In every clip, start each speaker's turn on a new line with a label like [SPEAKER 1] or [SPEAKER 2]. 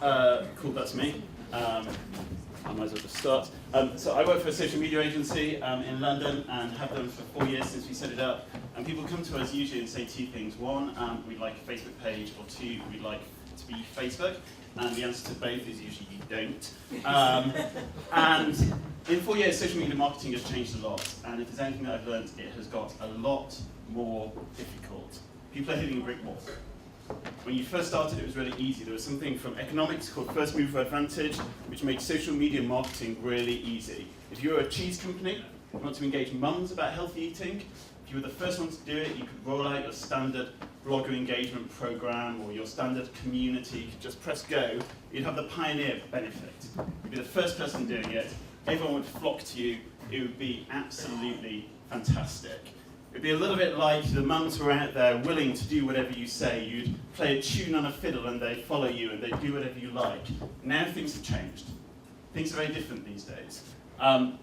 [SPEAKER 1] Cool, that's me. I might as well just start. So I work for a social media agency in London and have done for 4 years since we set it up. And people come to us usually and say two things. One, we'd like a Facebook page, or two, we'd like to be Facebook. And the answer to both is usually you don't. And in 4 years, social media marketing has changed a lot. And if there's anything that I've learned, it has got a lot more difficult. People are hitting a brick wall. When you first started, it was really easy. There was something from economics called first mover advantage, which made social media marketing really easy. If you were a cheese company, you want to engage mums about healthy eating, if you were the first one to do it, you could roll out your standard blogger engagement program or your standard community. You could just press go. You'd have the pioneer benefit. You'd be the first person doing it. Everyone would flock to you. It would be absolutely fantastic. It'd be a little bit like the mums who are out there willing to do whatever you say. You'd play a tune on a fiddle and they'd follow you and they'd do whatever you like. Now things have changed. Things are very different these days.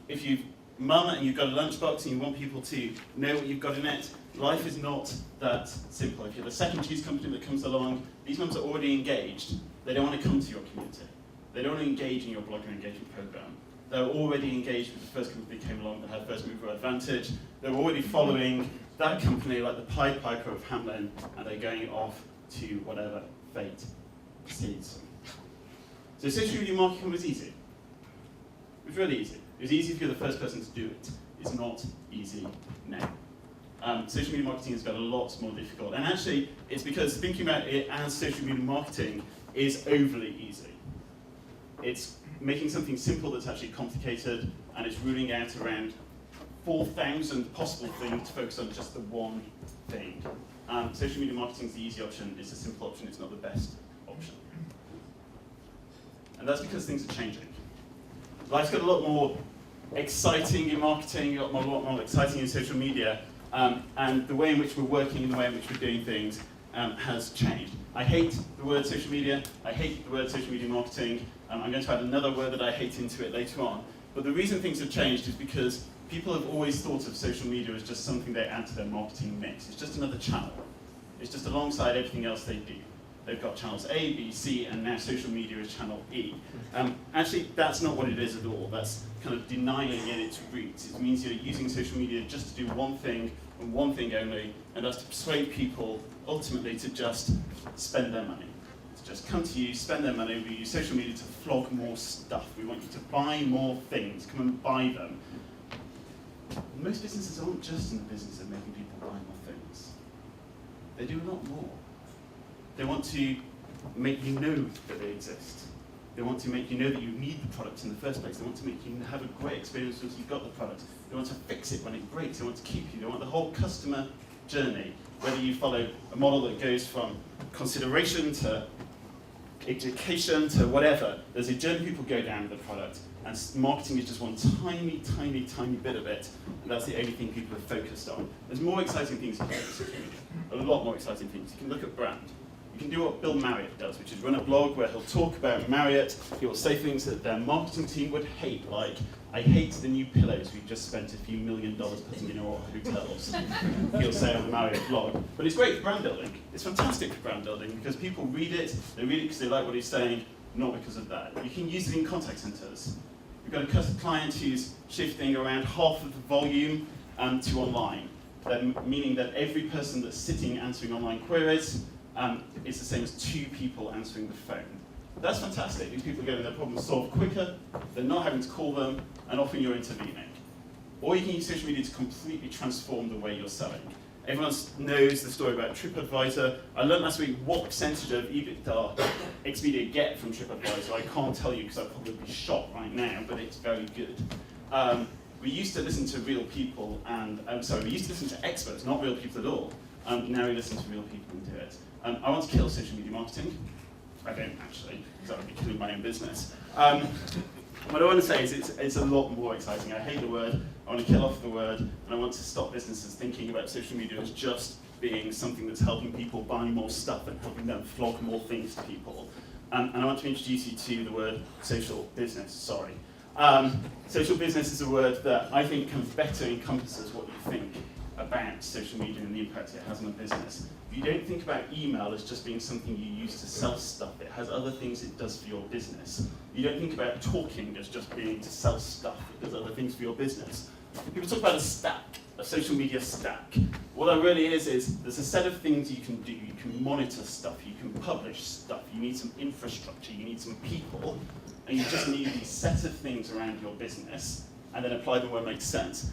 [SPEAKER 1] If you've mum and you've got a lunchbox and you want people to know what you've got in it, life is not that simple. If you're the second cheese company that comes along, these mums are already engaged. They don't want to come to your community. They don't want to engage in your blogger engagement program. They're already engaged with the first company that came along that had first mover advantage. They're already following that company like the Pied Piper of Hamelin, and they're going off to whatever fate sees. So social media marketing was easy. It was really easy. It was easy if you're the first person to do it. It's not easy now. Social media marketing has got a lot more difficult. And actually, it's because thinking about it as social media marketing is overly easy. It's making something simple that's actually complicated, and it's ruling out around 4,000 possible things to focus on just the one thing. Social media marketing is the easy option, it's a simple option, it's not the best option. And that's because things are changing. Life's got a lot more exciting in marketing, a lot more exciting in social media, and the way in which we're working and the way in which we're doing things has changed. I hate the word social media, I hate the word social media marketing. I'm going to add another word that I hate into it later on. But the reason things have changed is because people have always thought of social media as just something they add to their marketing mix. It's just another channel. It's just alongside everything else they do. They've got channels A, B, C, and now social media is channel E. Actually, that's not what it is at all. That's kind of denying in its roots. It means you're using social media just to do one thing and one thing only, and that's to persuade people ultimately to just spend their money. Just come to you, spend their money. We use social media to flog more stuff. We want you to buy more things. Come and buy them. Most businesses aren't just in the business of making people buy more things. They do a lot more. They want to make you know that they exist. They want to make you know that you need the product in the first place. They want to make you have a great experience once you've got the product. They want to fix it when it breaks. They want to keep you. They want the whole customer journey, whether you follow a model that goes from consideration to education to whatever. There's a journey people go down with the product, and marketing is just one tiny, tiny, tiny bit of it, and that's the only thing people are focused on. There's more exciting things you can do with social media, a lot more exciting things. You can look at brand. You can do what Bill Marriott does, which is run a blog where he'll talk about Marriott. He will say things that their marketing team would hate, like, I hate the new pillows we've just spent a few $1 million putting in our hotels. He'll say on the Marriott blog. But it's great for brand building. It's fantastic for brand building because people read it because they like what he's saying, not because of that. You can use it in contact centers. You've got a client who's shifting around half of the volume to online, meaning that every person that's sitting answering online queries is the same as 2 people answering the phone. That's fantastic. These people are getting their problems solved quicker, they're not having to call them, and often you're intervening. Or you can use social media to completely transform the way you're selling. Everyone knows the story about TripAdvisor. I learned last week what percentage of EBITDA Expedia get from TripAdvisor. I can't tell you because I'd probably be shot right now, but it's very good. We used to listen to real people, and we used to listen to experts, not real people at all. Now we listen to real people and do it. I want to kill social media marketing. I don't actually, because that would be killing my own business. What I want to say is it's a lot more exciting. I hate the word, I want to kill off the word, and I want to stop businesses thinking about social media as just being something that's helping people buy more stuff and helping them flog more things to people. And I want to introduce you to the word social business, sorry. Social business is a word that I think better encompasses what you think about social media and the impact it has on a business. If you don't think about email as just being something you use to sell stuff, it has other things it does for your business. You don't think about talking as just being to sell stuff. It does other things for your business. People talk about a stack, a social media stack. What that really is there's a set of things you can do. You can monitor stuff, you can publish stuff, you need some infrastructure, you need some people, and you just need these set of things around your business, and then apply them where it makes sense.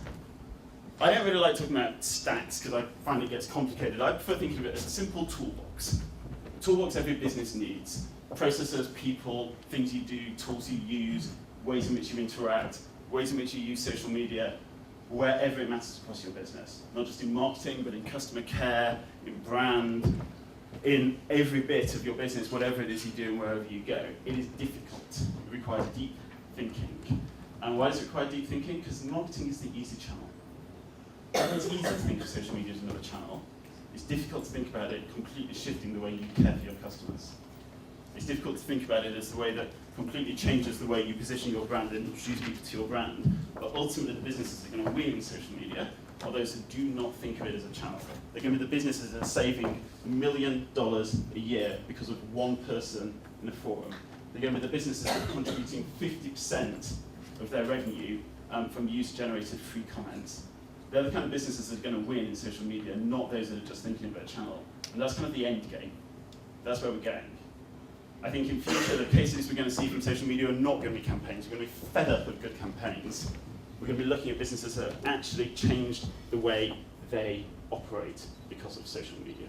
[SPEAKER 1] I don't really like talking about stacks because I find it gets complicated. I prefer thinking of it as a simple toolbox. A toolbox every business needs. Processes, people, things you do, tools you use, ways in which you interact, ways in which you use social media, wherever it matters across your business. Not just in marketing, but in customer care, in brand, in every bit of your business, whatever it is you do and wherever you go. It is difficult. It requires deep thinking. And why does it require deep thinking? Because marketing is the easy channel. It's easy to think of social media as another channel. It's difficult to think about it completely shifting the way you care for your customers. It's difficult to think about it as the way that completely changes the way you position your brand and introduce people to your brand. But ultimately, the businesses that are going to win in social media are those who do not think of it as a channel. They're going to be the businesses that are saving $1 million a year because of one person in a forum. They're going to be the businesses that are contributing 50% of their revenue from user-generated free comments. They're the kind of businesses that are going to win in social media, not those that are just thinking about a channel. And that's kind of the end game. That's where we're going. I think in future, the cases we're going to see from social media are not going to be campaigns. We're going to be fed up with good campaigns. We're going to be looking at businesses that have actually changed the way they operate because of social media.